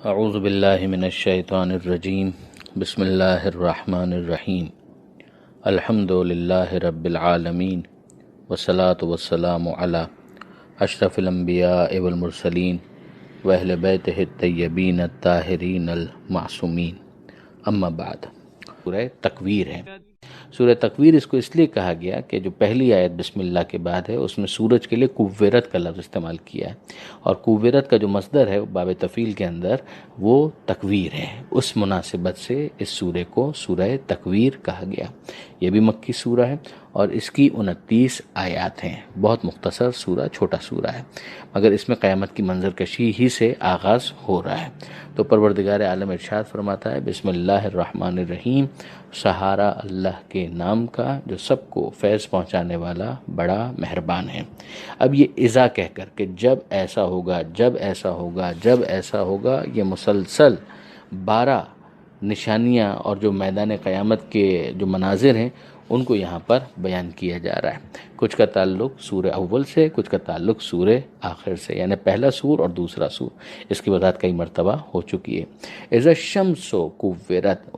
اعوذ باللہ من الشیطان الرجیم بسم اللہ الرحمن الرحیم الحمد للہ رب العالمین والصلاة والسلام علی اشرف الانبیاء والمرسلین واہل بیتہ الطیبین الطاہرین المعصومین اما بعد۔ سورہ تکویر ہے۔ سورہ تکویر اس کو اس لیے کہا گیا کہ جو پہلی آیت بسم اللہ کے بعد ہے اس میں سورج کے لیے کوّرت کا لفظ استعمال کیا ہے، اور کوّرت کا جو مصدر ہے باب تفعیل کے اندر وہ تکویر ہے، اس مناسبت سے اس سورہ کو سورہ تکویر کہا گیا۔ یہ بھی مکی سورہ ہے اور اس کی 29 آیات ہیں۔ بہت مختصر سورہ، چھوٹا سورہ ہے، مگر اس میں قیامت کی منظر کشی ہی سے آغاز ہو رہا ہے۔ تو پروردگار عالم ارشاد فرماتا ہے بسم اللہ الرحمن الرحیم، سہارا اللہ کے نام کا جو سب کو فیض پہنچانے والا بڑا مہربان ہے۔ اب یہ اذا کہہ کر کہ جب ایسا ہوگا، جب ایسا ہوگا، جب ایسا ہوگا، یہ مسلسل 12 نشانیاں اور جو میدان قیامت کے جو مناظر ہیں ان کو یہاں پر بیان کیا جا رہا ہے۔ کچھ کا تعلق سورہ اول سے، کچھ کا تعلق سورہ آخر سے، یعنی پہلا سور اور دوسرا سور۔ اس کی وضاحت کئی مرتبہ ہو چکی ہے۔ اذا الشمس کوّرت،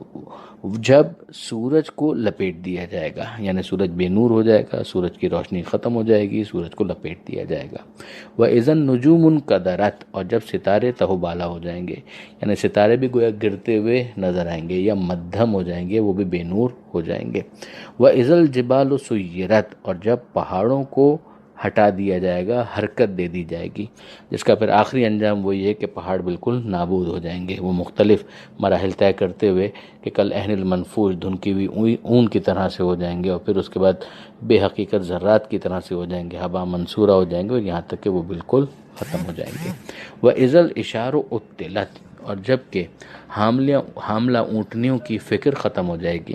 جب سورج کو لپیٹ دیا جائے گا، یعنی سورج بے نور ہو جائے گا، سورج کی روشنی ختم ہو جائے گی، سورج کو لپیٹ دیا جائے گا۔ وَإِذَا النُّجُومُ انْكَدَرَتْ، اور جب ستارے تہو بالا ہو جائیں گے، یعنی ستارے بھی گویا گرتے ہوئے نظر آئیں گے یا مدھم ہو جائیں گے، وہ بھی بے نور ہو جائیں گے۔ وَإِذَا الْجِبَالُ سُيِّرَتْ، اور جب پہاڑوں کو ہٹا دیا جائے گا، حرکت دے دی جائے گی، جس کا پھر آخری انجام وہی ہے کہ پہاڑ بالکل نابود ہو جائیں گے۔ وہ مختلف مراحل طے کرتے ہوئے کہ کل عہن المنفوش، دھنکی ہوئی اون کی طرح سے ہو جائیں گے، اور پھر اس کے بعد بے حقیقت ذرات کی طرح سے ہو جائیں گے، ہبا منصورہ ہو جائیں گے، اور یہاں تک کہ وہ بالکل ختم ہو جائیں گے۔ وَإِذَا الْعِشَارُ عُطِّلَتْ، اور جب کہ حاملہ اونٹنیوں کی فکر ختم ہو جائے گی۔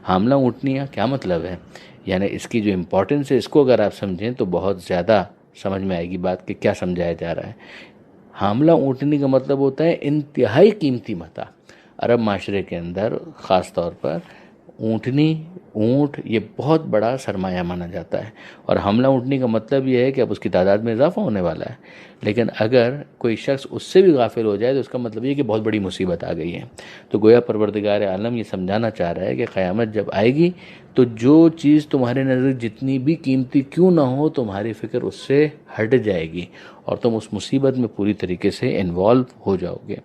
حاملہ اونٹنیاں کیا مطلب ہے؟ یعنی اس کی جو امپورٹنس ہے، اس کو اگر آپ سمجھیں تو بہت زیادہ سمجھ میں آئے گی بات کہ کیا سمجھایا جا رہا ہے۔ حاملہ اونٹنی کا مطلب ہوتا ہے انتہائی قیمتی متاع۔ عرب معاشرے کے اندر خاص طور پر اونٹنی، اونٹ، یہ بہت بڑا سرمایہ مانا جاتا ہے، اور حاملہ اونٹنی کا مطلب یہ ہے کہ اب اس کی تعداد میں اضافہ ہونے والا ہے، لیکن اگر کوئی شخص اس سے بھی غافل ہو جائے تو اس کا مطلب یہ کہ بہت بڑی مصیبت آ گئی ہے۔ تو گویا پروردگار عالم یہ سمجھانا چاہ رہا ہے کہ قیامت جب آئے گی تو جو چیز تمہارے نظر جتنی بھی قیمتی کیوں نہ ہو، تمہاری فکر اس سے ہٹ جائے گی اور تم اس مصیبت میں پوری طریقے سے انوالو ہو جاؤ گے۔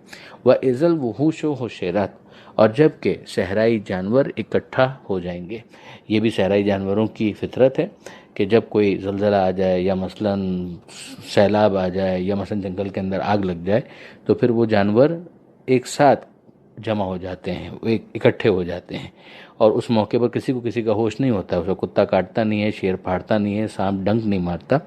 وَإِذَا الْوُحُوشُ حُشِرَتْ، اور جب کہ صحرائی جانور اکٹھا ہو جائیں گے۔ یہ بھی صحرائی جانوروں کی فطرت ہے کہ جب کوئی زلزلہ آ جائے یا مثلاً سیلاب آ جائے یا مثلاً جنگل کے اندر آگ لگ جائے تو پھر وہ جانور ایک ساتھ جمع ہو جاتے ہیں، اکٹھے ہو جاتے ہیں، اور اس موقع پر کسی کو کسی کا ہوش نہیں ہوتا، اسے کتا کاٹتا نہیں ہے، شیر پھاڑتا نہیں ہے، سانپ ڈنک نہیں مارتا،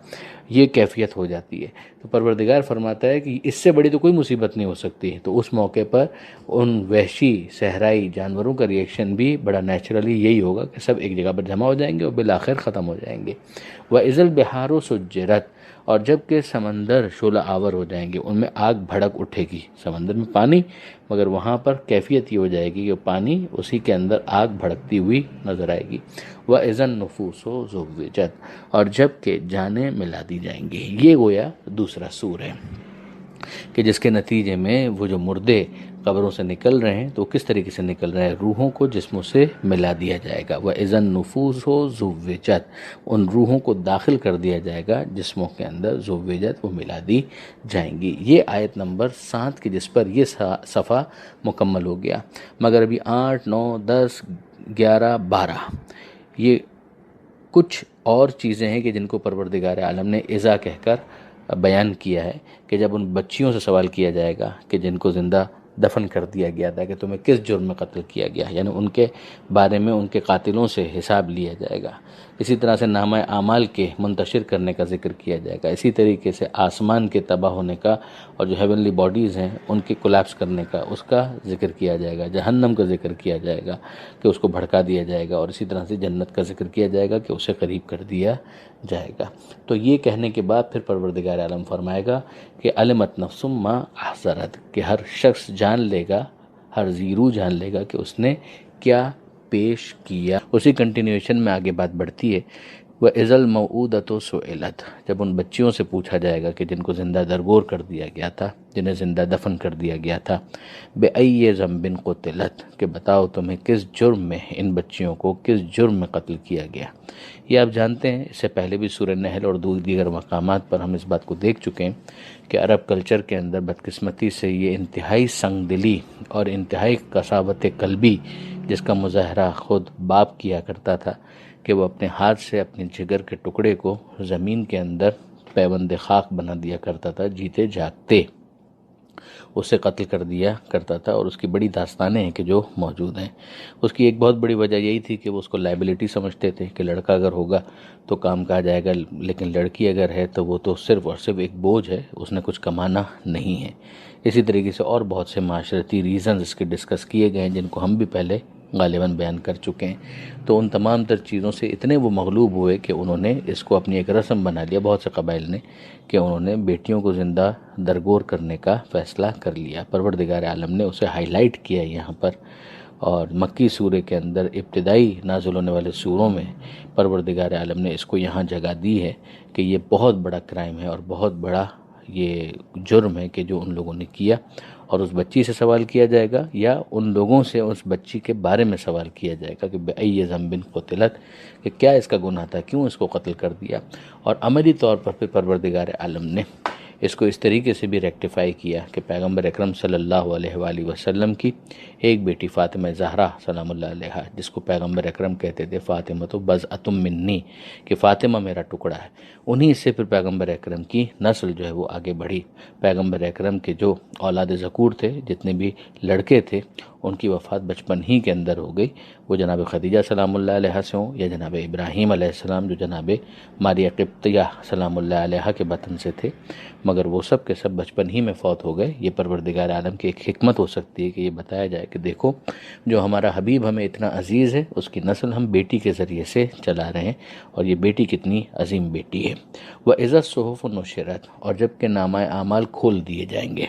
یہ کیفیت ہو جاتی ہے۔ تو پروردگار فرماتا ہے کہ اس سے بڑی تو کوئی مصیبت نہیں ہو سکتی، تو اس موقع پر ان وحشی صحرائی جانوروں کا ریئیکشن بھی بڑا نیچرلی یہی ہوگا کہ سب ایک جگہ پر جمع ہو جائیں گے اور بالآخر ختم ہو جائیں گے۔ وَإِذَا الْبِحَارُ سُجِّرَتْ، اور جب کہ سمندر شعلہ آور ہو جائیں گے، ان میں آگ بھڑک اٹھے گی۔ سمندر میں پانی، مگر وہاں پر کیفیت یہ ہو جائے گی کہ پانی اسی کے اندر آگ بھڑکتی ہوئی نظر آئے گی۔ وَإِذَا النُّفُوسُ زُوِّجَتْ، اور جب کہ جانیں ملا دی جائیں گی۔ یہ گویا دوسرا سور ہے کہ جس کے نتیجے میں وہ جو مردے قبروں سے نکل رہے ہیں تو کس طریقے سے نکل رہے ہیں، روحوں کو جسموں سے ملا دیا جائے گا۔ وَإِذَا النُّفُوسُ زُوِّجَتْ، ان روحوں کو داخل کر دیا جائے گا جسموں کے اندر، زُوِّجَتْ، وہ ملا دی جائیں گی۔ یہ آیت نمبر 7 کی جس پر یہ صفحہ مکمل ہو گیا، مگر ابھی 8، 9، 10، 11، 12 یہ کچھ اور چیزیں ہیں کہ جن کو پروردگار عالم نے اذا کہہ کر بیان کیا ہے کہ جب ان بچیوں سے سوال کیا جائے گا کہ جن کو زندہ دفن کر دیا گیا تھا کہ تمہیں کس جرم میں قتل کیا گیا، یعنی ان کے بارے میں ان کے قاتلوں سے حساب لیا جائے گا۔ اسی طرح سے نامہ اعمال کے منتشر کرنے کا ذکر کیا جائے گا، اسی طریقے سے آسمان کے تباہ ہونے کا اور جو ہیونلی باڈیز ہیں ان کے کولیپس کرنے کا، اس کا ذکر کیا جائے گا، جہنم کا ذکر کیا جائے گا کہ اس کو بھڑکا دیا جائے گا، اور اسی طرح سے جنت کا ذکر کیا جائے گا کہ اسے قریب کر دیا جائے گا۔ تو یہ کہنے کے بعد پھر پروردگار عالم فرمائے گا کہ علمت نفس ما احضرت، کہ ہر شخص جان لے گا، ہر زیرو جان لے گا کہ اس نے کیا پیش کیا۔ اسی کنٹینیوشن میں آگے بات بڑھتی ہے وَإِذَا الْمَوْءُودَةُ سُئِلَتْ، جب ان بچیوں سے پوچھا جائے گا کہ جن کو زندہ درگور کر دیا گیا تھا، جنہیں زندہ دفن کر دیا گیا تھا، بِأَيِّ ذَنبٍ قُتِلَتْ، کہ بتاؤ تمہیں کس جرم میں، ان بچیوں کو کس جرم میں قتل کیا گیا۔ یہ آپ جانتے ہیں، اس سے پہلے بھی سورہ نحل اور دیگر مقامات پر ہم اس بات کو دیکھ چکے ہیں کہ عرب کلچر کے اندر بدقسمتی سے یہ انتہائی سنگ دلی اور انتہائی قساوت قلبی، جس کا مظاہرہ خود باپ کیا کرتا تھا کہ وہ اپنے ہاتھ سے اپنے جگر کے ٹکڑے کو زمین کے اندر پیوند خاک بنا دیا کرتا تھا، جیتے جاگتے اسے قتل کر دیا کرتا تھا۔ اور اس کی بڑی داستانیں ہیں کہ جو موجود ہیں۔ اس کی ایک بہت بڑی وجہ یہی تھی کہ وہ اس کو لائبلٹی سمجھتے تھے کہ لڑکا اگر ہوگا تو کام کا جائے گا، لیکن لڑکی اگر ہے تو وہ تو صرف اور صرف ایک بوجھ ہے، اس نے کچھ کمانا نہیں ہے۔ اسی طریقے سے اور بہت سے معاشرتی ریزنز اس کے ڈسکس کیے گئے ہیں، جن کو ہم بھی پہلے غالباً بیان کر چکے ہیں۔ تو ان تمام تر چیزوں سے اتنے وہ مغلوب ہوئے کہ انہوں نے اس کو اپنی ایک رسم بنا لیا، بہت سے قبائل نے، کہ انہوں نے بیٹیوں کو زندہ درگور کرنے کا فیصلہ کر لیا۔ پروردگار عالم نے اسے ہائی لائٹ کیا یہاں پر، اور مکی سورے کے اندر ابتدائی نازل ہونے والے سوروں میں پروردگار عالم نے اس کو یہاں جگہ دی ہے کہ یہ بہت بڑا کرائم ہے اور بہت بڑا یہ جرم ہے کہ جو ان لوگوں نے کیا۔ اور اس بچی سے سوال کیا جائے گا یا ان لوگوں سے اس بچی کے بارے میں سوال کیا جائے گا کہ بِأَيِّ ذَنبٍ قُتِلَتْ، کہ کیا اس کا گناہ تھا، کیوں اس کو قتل کر دیا۔ اور عملی طور پر پھر پروردگار عالم نے اس کو اس طریقے سے بھی ریکٹیفائی کیا کہ پیغمبر اکرم صلی اللہ علیہ وآلہ وسلم کی ایک بیٹی فاطمہ زہرا سلام اللہ علیہا، جس کو پیغمبر اکرم کہتے تھے فاطمہ تو بضعۃ منی، کہ فاطمہ میرا ٹکڑا ہے، انہی سے پھر پیغمبر اکرم کی نسل جو ہے وہ آگے بڑھی۔ پیغمبر اکرم کے جو اولاد ذکور تھے، جتنے بھی لڑکے تھے، ان کی وفات بچپن ہی کے اندر ہو گئی، وہ جناب خدیجہ سلام اللہ علیہ سے ہوں یا جناب ابراہیم علیہ السلام جو جناب ماریہ قبطیہ سلام اللہ علیہ کے بطن سے تھے، مگر وہ سب کے سب بچپن ہی میں فوت ہو گئے۔ یہ پروردگار عالم کی ایک حکمت ہو سکتی ہے کہ یہ بتایا جائے کہ دیکھو جو ہمارا حبیب ہمیں اتنا عزیز ہے، اس کی نسل ہم بیٹی کے ذریعے سے چلا رہے ہیں، اور یہ بیٹی کتنی عظیم بیٹی ہے۔ وَإِذَا الصُّحُفُ نُشِرَتْ، اور جب کہ نامہ اعمال کھول دیے جائیں گے۔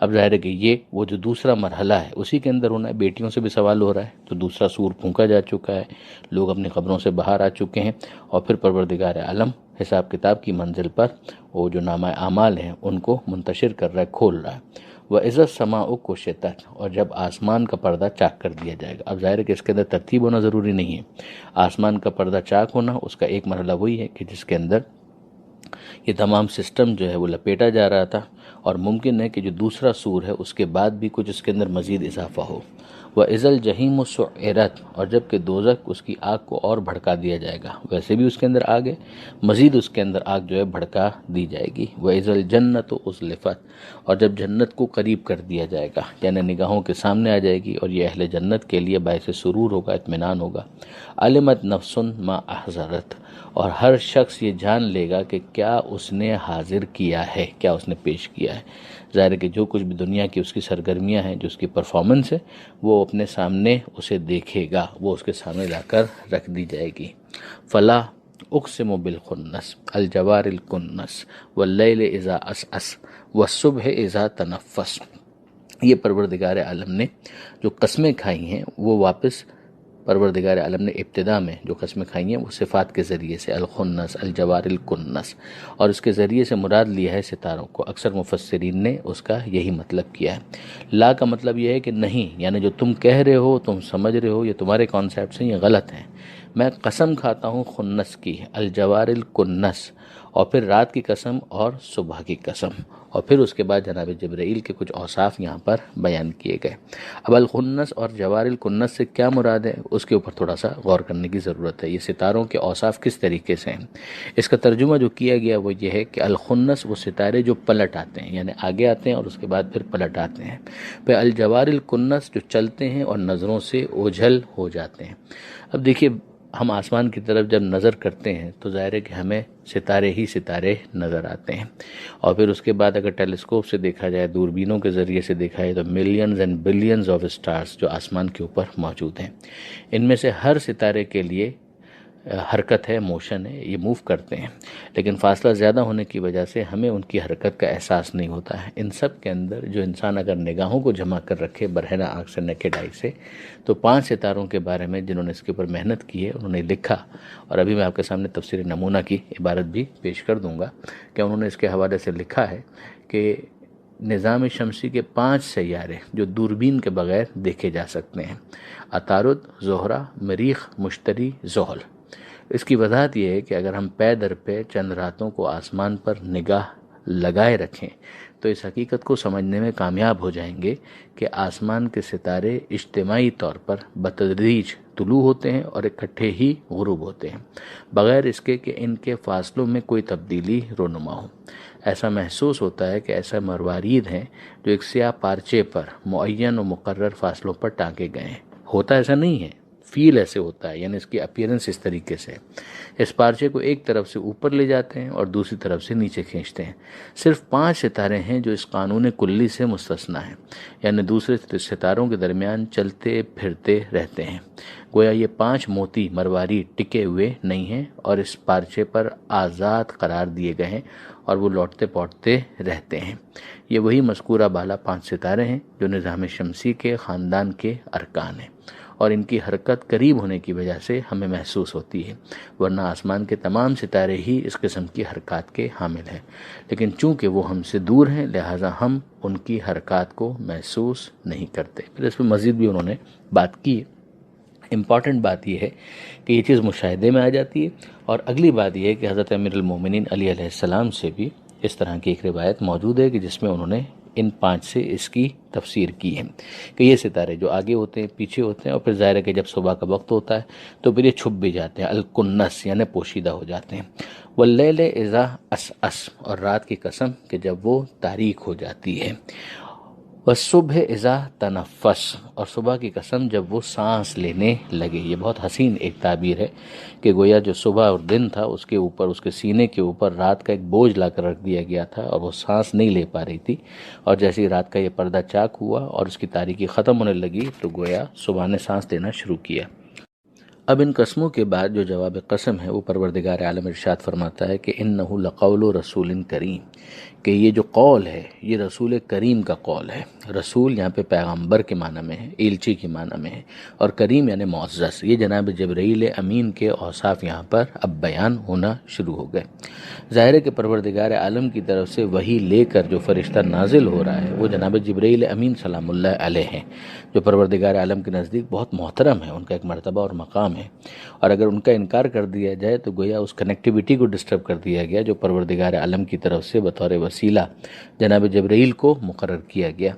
اب ظاہر ہے کہ یہ وہ جو دوسرا مرحلہ ہے اسی کے اندر ہونا ہے، بیٹیوں سے بھی سوال ہو رہا ہے، تو دوسرا سور پھونکا جا چکا ہے، لوگ اپنی قبروں سے باہر آ چکے ہیں، اور پھر پروردگار عالم حساب کتاب کی منزل پر وہ جو نامہ اعمال ہیں ان کو منتشر کر رہا ہے، کھول رہا ہے۔ وَإِذَا السَّمَاءُ كُشِطَتْ، اور جب آسمان کا پردہ چاک کر دیا جائے گا۔ اب ظاہر ہے کہ اس کے اندر ترتیب ہونا ضروری نہیں ہے، آسمان کا پردہ چاک ہونا اس کا ایک مرحلہ وہی ہے کہ جس کے اندر یہ تمام سسٹم جو ہے وہ لپیٹا جا رہا تھا، اور ممکن ہے کہ جو دوسرا سور ہے اس کے بعد بھی کچھ اس کے اندر مزید اضافہ ہو۔ وَإِذَا الْجَحِيمُ سُعِّرَتْ، اور جب کہ دوزخ اس کی آگ کو اور بھڑکا دیا جائے گا، ویسے بھی اس کے اندر آگ ہے، مزید اس کے اندر آگ جو ہے بھڑکا دی جائے گی۔ وَإِذَا الْجَنَّةُ أُزْلِفَتْ، اور جب جنت کو قریب کر دیا جائے گا، یعنی نگاہوں کے سامنے آ جائے گی، اور یہ اہل جنت کے لیے باعث سرور ہوگا، اطمینان ہوگا۔ عَلِمَتْ نَفْسٌ مَا أَحْضَرَتْ، اور ہر شخص یہ جان لے گا کہ کیا اس نے حاضر کیا ہے، کیا اس نے پیش کیا ہے۔ ظاہر ہے کہ جو کچھ بھی دنیا کی اس کی سرگرمیاں ہیں، جو اس کی پرفارمنس ہے، وہ اپنے سامنے اسے دیکھے گا، وہ اس کے سامنے لا کر رکھ دی جائے گی۔ فلا اقسم بالخنس الجوار الکنس واللیل اذا عسعس والصبح اذا تنفس، یہ پروردگار عالم نے جو قسمیں کھائی ہیں وہ واپس پروردگار عالم نے ابتدا میں جو قسمیں کھائی ہیں وہ صفات کے ذریعے سے، الخنس الجوار الکنس، اور اس کے ذریعے سے مراد لیا ہے ستاروں کو۔ اکثر مفسرین نے اس کا یہی مطلب کیا ہے۔ لا کا مطلب یہ ہے کہ نہیں، یعنی جو تم کہہ رہے ہو، تم سمجھ رہے ہو، یہ تمہارے کانسیپٹس ہیں، یہ غلط ہیں۔ میں قسم کھاتا ہوں خنس کی، الجوار الکنس، اور پھر رات کی قسم اور صبح کی قسم، اور پھر اس کے بعد جناب جبرائیل کے کچھ اوصاف یہاں پر بیان کیے گئے۔ اب الخنس اور جوار الکنس سے کیا مراد ہے، اس کے اوپر تھوڑا سا غور کرنے کی ضرورت ہے۔ یہ ستاروں کے اوصاف کس طریقے سے ہیں، اس کا ترجمہ جو کیا گیا وہ یہ ہے کہ الخنس وہ ستارے جو پلٹ آتے ہیں، یعنی آگے آتے ہیں اور اس کے بعد پھر پلٹ آتے ہیں۔ پھر الجوار الکنس جو چلتے ہیں اور نظروں سے اوجھل ہو جاتے ہیں۔ اب دیکھیے ہم آسمان کی طرف جب نظر کرتے ہیں تو ظاہر ہے کہ ہمیں ستارے ہی ستارے نظر آتے ہیں، اور پھر اس کے بعد اگر ٹیلیسکوپ سے دیکھا جائے، دوربینوں کے ذریعے سے دیکھا جائے، تو millions and billions of stars جو آسمان کے اوپر موجود ہیں، ان میں سے ہر ستارے کے لیے حرکت ہے، موشن ہے، یہ موو کرتے ہیں، لیکن فاصلہ زیادہ ہونے کی وجہ سے ہمیں ان کی حرکت کا احساس نہیں ہوتا ہے۔ ان سب کے اندر جو انسان اگر نگاہوں کو جمع کر رکھے برہنہ آنکھ سے، نیکڈ آئی سے، تو 5 ستاروں کے بارے میں جنہوں نے اس کے اوپر محنت کی ہے انہوں نے لکھا، اور ابھی میں آپ کے سامنے تفسیر نمونہ کی عبارت بھی پیش کر دوں گا کہ انہوں نے اس کے حوالے سے لکھا ہے کہ نظام شمسی کے 5 سیارے جو دوربین کے بغیر دیکھے جا سکتے ہیں: عطارد، زہرہ، مریخ، مشتری، زحل۔ اس کی وضاحت یہ ہے کہ اگر ہم پے در پے چند راتوں کو آسمان پر نگاہ لگائے رکھیں تو اس حقیقت کو سمجھنے میں کامیاب ہو جائیں گے کہ آسمان کے ستارے اجتماعی طور پر بتدریج طلوع ہوتے ہیں اور اکٹھے ہی غروب ہوتے ہیں، بغیر اس کے کہ ان کے فاصلوں میں کوئی تبدیلی رونما ہو۔ ایسا محسوس ہوتا ہے کہ ایسا مروارید ہیں جو ایک سیاہ پارچے پر معین و مقرر فاصلوں پر ٹانگے گئے ہیں۔ ہوتا ایسا نہیں ہے، فیل ایسے ہوتا ہے، یعنی اس کی اپیرنس اس طریقے سے۔ اس پارچے کو ایک طرف سے اوپر لے جاتے ہیں اور دوسری طرف سے نیچے کھینچتے ہیں۔ صرف 5 ستارے ہیں جو اس قانون کلی سے مستثنیٰ ہیں، یعنی دوسرے ستاروں کے درمیان چلتے پھرتے رہتے ہیں۔ گویا یہ 5 موتی مروارید ٹکے ہوئے نہیں ہیں اور اس پارچے پر آزاد قرار دیے گئے ہیں اور وہ لوٹتے پوٹتے رہتے ہیں۔ یہ وہی مذکورہ بالا 5 ستارے ہیں جو نظام شمسی کے خاندان کے ارکان ہیں، اور ان کی حرکت قریب ہونے کی وجہ سے ہمیں محسوس ہوتی ہے، ورنہ آسمان کے تمام ستارے ہی اس قسم کی حرکات کے حامل ہیں، لیکن چونکہ وہ ہم سے دور ہیں لہٰذا ہم ان کی حرکات کو محسوس نہیں کرتے۔ پھر اس میں مزید بھی انہوں نے بات کی۔ امپورٹنٹ بات یہ ہے کہ یہ چیز مشاہدے میں آ جاتی ہے، اور اگلی بات یہ ہے کہ حضرت امیر المومنین علی علیہ السلام سے بھی اس طرح کی ایک روایت موجود ہے کہ جس میں انہوں نے ان 5 سے اس کی تفسیر کی ہے کہ یہ ستارے جو آگے ہوتے ہیں، پیچھے ہوتے ہیں، اور پھر ظاہر ہے کہ جب صبح کا وقت ہوتا ہے تو پھر یہ چھپ بھی جاتے ہیں، الکنس یعنی پوشیدہ ہو جاتے ہیں۔ واللیل اذا عسعس، اور رات کی قسم کہ جب وہ تاریک ہو جاتی ہے۔ والصبح اذا تنفس، اور صبح کی قسم جب وہ سانس لینے لگے۔ یہ بہت حسین ایک تعبیر ہے کہ گویا جو صبح اور دن تھا اس کے اوپر، اس کے سینے کے اوپر رات کا ایک بوجھ لا کر رکھ دیا گیا تھا اور وہ سانس نہیں لے پا رہی تھی، اور جیسے ہی رات کا یہ پردہ چاک ہوا اور اس کی تاریکی ختم ہونے لگی تو گویا صبح نے سانس لینا شروع کیا۔ اب ان قسموں کے بعد جو جواب قسم ہے وہ پروردگار عالم ارشاد فرماتا ہے کہ انہ لقول رسول کریم، کہ یہ جو قول ہے یہ رسول کریم کا قول ہے۔ رسول یہاں پہ پیغمبر کے معنی میں ہے، ایلچی کے معنی میں ہے، اور کریم یعنی معزز۔ یہ جناب جبرائیل امین کے اوصاف یہاں پر اب بیان ہونا شروع ہو گئے۔ ظاہر ہے کہ پروردگار عالم کی طرف سے وحی لے کر جو فرشتہ نازل ہو رہا ہے وہ جناب جبرائیل امین سلام اللہ علیہ ہیں، جو پروردگار عالم کے نزدیک بہت محترم ہے، ان کا ایک مرتبہ اور مقام ہے، اور اگر ان کا انکار کر دیا جائے تو گویا اس کنیکٹیویٹی کو ڈسٹرب کر دیا گیا جو پروردگار عالم کی طرف سے بطور وسیلہ جناب جبرائیل کو مقرر کیا گیا۔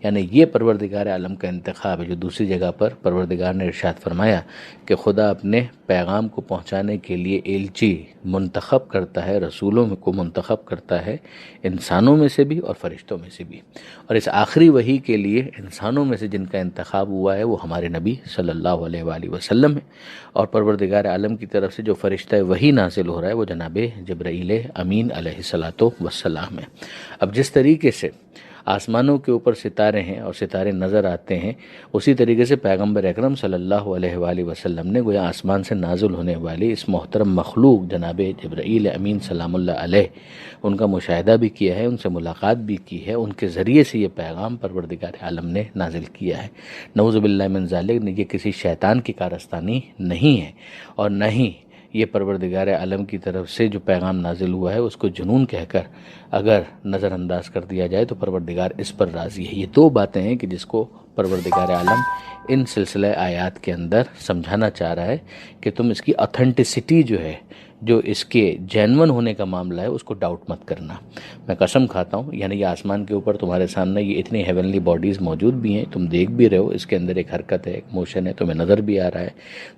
یعنی یہ پروردگار عالم کا انتخاب ہے، جو دوسری جگہ پر پروردگار نے ارشاد فرمایا کہ خدا اپنے پیغام کو پہنچانے کے لیے ایلچی منتخب کرتا ہے، رسولوں کو منتخب کرتا ہے، انسانوں میں سے بھی اور فرشتوں میں سے بھی، اور اس آخری وحی کے لیے انسانوں میں سے جن کا انتخاب ہوا ہے وہ ہمارے نبی صلی اللہ علیہ وآلہ وسلم ہے، اور پروردگار عالم کی طرف سے جو فرشتہ وحی نازل ہو رہا ہے وہ جناب جبرائیل امین علیہ الصلاۃ والسلام ہے۔ اب جس طریقے سے آسمانوں کے اوپر ستارے ہیں اور ستارے نظر آتے ہیں، اسی طریقے سے پیغمبر اکرم صلی اللہ علیہ وآلہ وسلم نے گویا آسمان سے نازل ہونے والی اس محترم مخلوق جناب جبرائیل امین سلام اللہ علیہ ان کا مشاہدہ بھی کیا ہے، ان سے ملاقات بھی کی ہے، ان کے ذریعے سے یہ پیغام پروردگار عالم نے نازل کیا ہے۔ نعوذ باللہ من ذالک، یہ کسی شیطان کی کارستانی نہیں ہے، اور نہ ہی یہ پروردگار عالم کی طرف سے جو پیغام نازل ہوا ہے اس کو جنون کہہ کر اگر نظر انداز کر دیا جائے تو پروردگار اس پر راضی ہے۔ یہ 2 باتیں ہیں کہ جس کو پروردگار عالم ان سلسلہ آیات کے اندر سمجھانا چاہ رہا ہے کہ تم اس کی اتھینٹسٹی جو ہے، جو اس کے جینون ہونے کا معاملہ ہے، اس کو ڈاؤٹ مت کرنا۔ میں قسم کھاتا ہوں، یعنی یہ آسمان کے اوپر تمہارے سامنے یہ اتنی ہیونلی باڈیز موجود بھی ہیں، تم دیکھ بھی رہے ہو، اس کے اندر ایک حرکت ہے، ایک موشن ہے، تمہیں نظر بھی آ رہا ہے۔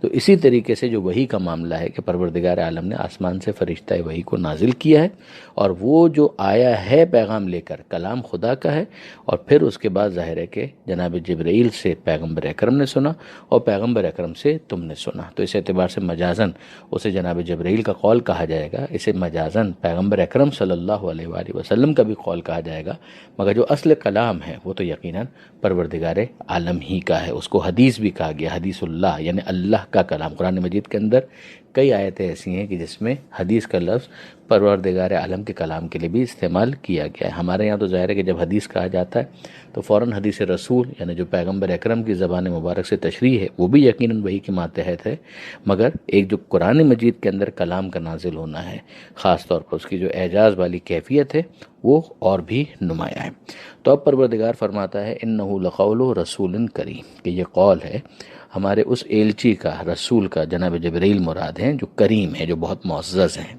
تو اسی طریقے سے جو وحی کا معاملہ ہے کہ پروردگار عالم نے آسمان سے فرشتہ وحی کو نازل کیا ہے، اور وہ جو آیا ہے پیغام لے کر کلام خدا کا ہے، اور پھر اس کے بعد ظاہر ہے کہ جناب جبرائیل سے پیغمبر اکرم نے سنا اور پیغمبر اکرم سے تم نے سنا، تو اس اعتبار سے مجازن اسے جناب جبرائیل کا قول کہا جائے گا، اسے مجازن پیغمبر اکرم صلی اللہ علیہ وآلہ وسلم کا بھی قول کہا جائے گا، مگر جو اصل کلام ہے وہ تو یقیناً پروردگار عالم ہی کا ہے۔ اس کو حدیث بھی کہا گیا، حدیث اللہ، یعنی اللہ کا کلام۔ قرآن مجید کے اندر کئی آیتیں ایسی ہیں کہ جس میں حدیث کا لفظ پروردگار عالم کے کلام کے لیے بھی استعمال کیا گیا ہے۔ ہمارے یہاں تو ظاہر ہے کہ جب حدیث کہا جاتا ہے تو فوراً حدیث رسول یعنی جو پیغمبر اکرم کی زبان مبارک سے تشریح ہے وہ بھی یقیناً وہی کے ماتحت ہے، مگر ایک جو قرآن مجید کے اندر کلام کا نازل ہونا ہے، خاص طور پر اس کی جو اعجاز والی کیفیت ہے وہ اور بھی نمایاں ہے۔ تو اب پروردگار فرماتا ہے انہ لقول رسول کریم، کہ یہ قول ہے ہمارے اس ایلچی کا، رسول کا، جناب جبرائیل مراد ہیں، جو کریم ہیں، جو بہت معزز ہیں،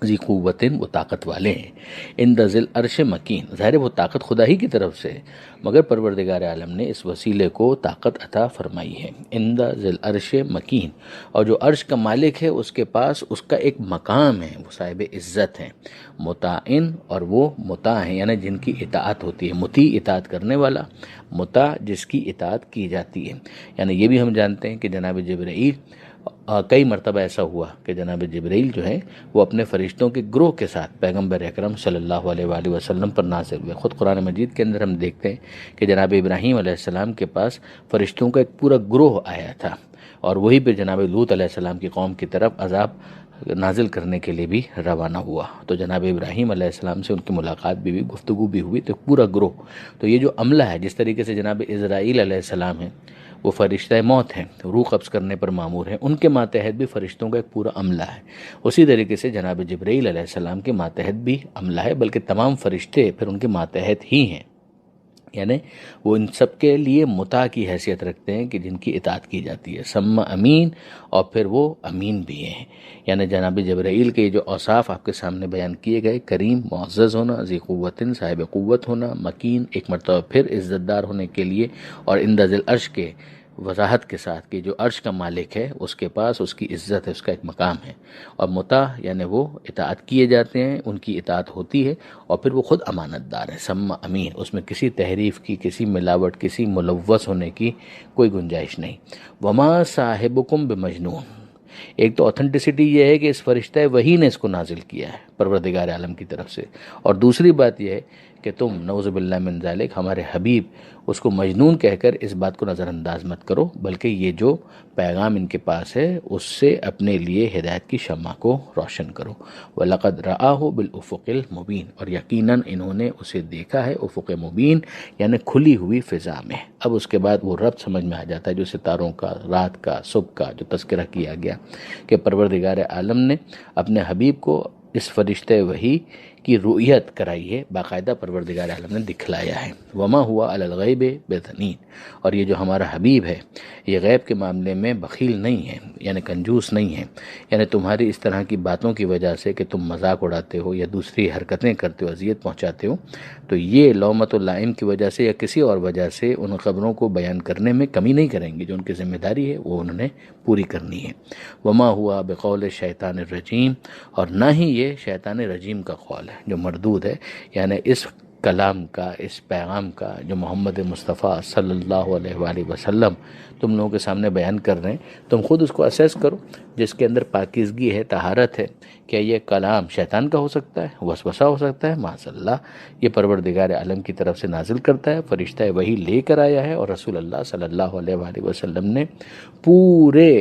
ذی قوتن، وہ طاقت والے ہیں، عند ذی العرش مکین، ظاہر ہے وہ طاقت خدا ہی کی طرف سے ہے، مگر پروردگار عالم نے اس وسیلے کو طاقت عطا فرمائی ہے۔ عند ذی العرش مکین، اور جو عرش کا مالک ہے اس کے پاس اس کا ایک مقام ہے، وہ صاحب عزت ہیں، مطاعن، اور وہ مطاع ہیں یعنی جن کی اطاعت ہوتی ہے، مطیع اطاعت کرنے والا، مطاع جس کی اطاعت کی جاتی ہے۔ یعنی یہ بھی ہم جانتے ہیں کہ جناب جبرائیل کئی مرتبہ ایسا ہوا کہ جناب جبرائیل جو ہے وہ اپنے فرشتوں کے گروہ کے ساتھ پیغمبر اکرم صلی اللہ علیہ وآلہ وسلم پر نازل ہوئے۔ خود قرآن مجید کے اندر ہم دیکھتے ہیں کہ جناب ابراہیم علیہ السلام کے پاس فرشتوں کا ایک پورا گروہ آیا تھا، اور وہی پہ جناب لوط علیہ السلام کی قوم کی طرف عذاب نازل کرنے کے لیے بھی روانہ ہوا۔ تو جناب ابراہیم علیہ السلام سے ان کی ملاقات بھی ہوئی، گفتگو بھی ہوئی، تو پورا گروہ۔ تو یہ جو عملہ ہے، جس طریقے سے جناب اسرائیل علیہ السلام ہیں وہ فرشتہ موت ہیں، روح قبض کرنے پر مامور ہیں، ان کے ماتحت بھی فرشتوں کا ایک پورا عملہ ہے۔ اسی طریقے سے جناب جبرائیل علیہ السلام کے ماتحت بھی عملہ ہے، بلکہ تمام فرشتے پھر ان کے ماتحت ہی ہیں، یعنی وہ ان سب کے لیے مطاع کی حیثیت رکھتے ہیں کہ جن کی اطاعت کی جاتی ہے، ثم امین، اور پھر وہ امین بھی ہیں۔ یعنی جناب جبرائیل کے جو اوصاف آپ کے سامنے بیان کیے گئے، کریم، معزز ہونا، ذی قوتن، صاحب قوت ہونا، مکین، ایک مرتبہ پھر عزت دار ہونے کے لیے، اور عند ذی العرش کے وضاحت کے ساتھ کہ جو عرش کا مالک ہے اس کے پاس اس کی عزت ہے، اس کا ایک مقام ہے، اور مطاع یعنی وہ اطاعت کیے جاتے ہیں، ان کی اطاعت ہوتی ہے، اور پھر وہ خود امانت دار ہے، ثم امین، اس میں کسی تحریف کی، کسی ملاوٹ، کسی ملوث ہونے کی کوئی گنجائش نہیں۔ وما صاحبکم بمجنون، ایک تو اوتھنٹسٹی یہ ہے کہ اس فرشتہ وحی نے اس کو نازل کیا ہے پروردگار عالم کی طرف سے، اور دوسری بات یہ ہے کہ تم نعوذ باللہ من ذالک، ہمارے حبیب اس کو مجنون کہہ کر اس بات کو نظر انداز مت کرو، بلکہ یہ جو پیغام ان کے پاس ہے اس سے اپنے لیے ہدایت کی شمع کو روشن کرو۔ وَلَقَدْ رَآهُ بِالْأُفُقِ الْمُبِينِ، اور یقیناً انہوں نے اسے دیکھا ہے افق مبین، یعنی کھلی ہوئی فضا میں۔ اب اس کے بعد وہ ربط سمجھ میں آ جاتا ہے جو ستاروں کا، رات کا، صبح کا جو تذکرہ کیا گیا کہ پروردگار عالم نے اپنے حبیب کو اس فرشتے وحی کی رؤیت کرائی ہے، باقاعدہ پروردگار عالم نے دکھلایا ہے۔ وما ہوا علی الغیب بضنین، اور یہ جو ہمارا حبیب ہے یہ غیب کے معاملے میں بخیل نہیں ہے، یعنی کنجوس نہیں ہے، یعنی تمہاری اس طرح کی باتوں کی وجہ سے کہ تم مذاق اڑاتے ہو یا دوسری حرکتیں کرتے ہو، اذیت پہنچاتے ہو، تو یہ لومۃ اللائم کی وجہ سے یا کسی اور وجہ سے ان خبروں کو بیان کرنے میں کمی نہیں کریں گے، جو ان کی ذمہ داری ہے وہ انہوں نے پوری کرنی ہے۔ وما ہوا بقول شیطان الرجیم، اور نہ ہی یہ شیطان رجیم کا قول ہے جو مردود ہے، یعنی اس کلام کا، اس پیغام کا جو محمد مصطفیٰ صلی اللہ علیہ وآلہ وسلم تم لوگوں کے سامنے بیان کر رہے ہیں، تم خود اس کو اسیس کرو، جس کے اندر پاکیزگی ہے، طہارت ہے، کیا یہ کلام شیطان کا ہو سکتا ہے، وسوسہ ہو سکتا ہے؟ معاذ اللہ، یہ پروردگار عالم کی طرف سے نازل کرتا ہے، فرشتہ وہی لے کر آیا ہے، اور رسول اللہ صلی اللہ علیہ وآلہ وسلم نے پورے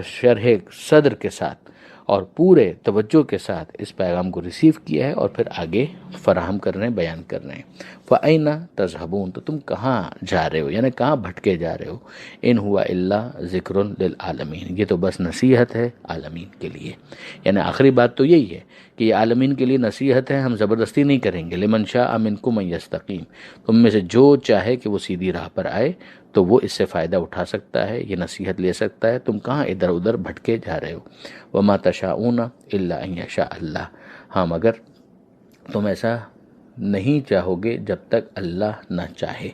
شرح صدر کے ساتھ اور پورے توجہ کے ساتھ اس پیغام کو ریسیو کیا ہے، اور پھر آگے فراہم کر رہے ہیں، بیان کر رہے ہیں۔ فَأَيْنَ تَذْهَبُونَ، تو تم کہاں جا رہے ہو، یعنی کہاں بھٹکے جا رہے ہو؟ ان ہوا الا ذکر للعالمین، یہ تو بس نصیحت ہے عالمین کے لیے، یعنی آخری بات تو یہی ہے کہ یہ عالمین کے لیے نصیحت ہے، ہم زبردستی نہیں کریں گے۔ لمن شاء منکم ان یستقیم، تم میں سے جو چاہے کہ وہ سیدھی راہ پر آئے تو وہ اس سے فائدہ اٹھا سکتا ہے، یہ نصیحت لے سکتا ہے، تم کہاں ادھر ادھر بھٹکے جا رہے ہو۔ وما تشاءون الا ان یشاء اللہ، ہاں مگر تم ایسا نہیں چاہو گے جب تک اللہ نہ چاہے۔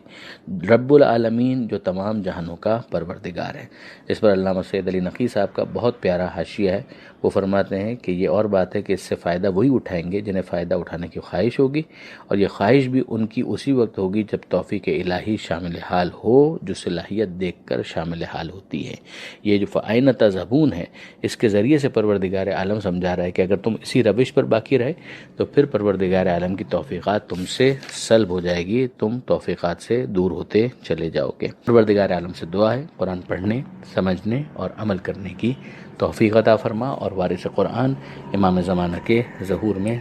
رب العالمین جو تمام جہانوں کا پروردگار ہے۔ اس پر علامہ سید علی نقی صاحب کا بہت پیارا حاشیہ ہے، وہ فرماتے ہیں کہ یہ اور بات ہے کہ اس سے فائدہ وہی اٹھائیں گے جنہیں فائدہ اٹھانے کی خواہش ہوگی، اور یہ خواہش بھی ان کی اسی وقت ہوگی جب توفیق الہی شامل حال ہو، جو صلاحیت دیکھ کر شامل حال ہوتی ہے۔ یہ جو فَأَيْنَ تَذْهَبُونَ ہے، اس کے ذریعے سے پروردگار عالم سمجھا رہا ہے کہ اگر تم اسی روش پر باقی رہے تو پھر پروردگار عالم کی توفیقات توفیقات تم سے سلب ہو جائے گی، تم توفیقات سے دور ہوتے چلے جاؤ گے۔ پروردگار عالم سے دعا ہے قرآن پڑھنے، سمجھنے اور عمل کرنے کی توفیق عطا فرما، اور وارث قرآن امام زمانہ کے ظہور میں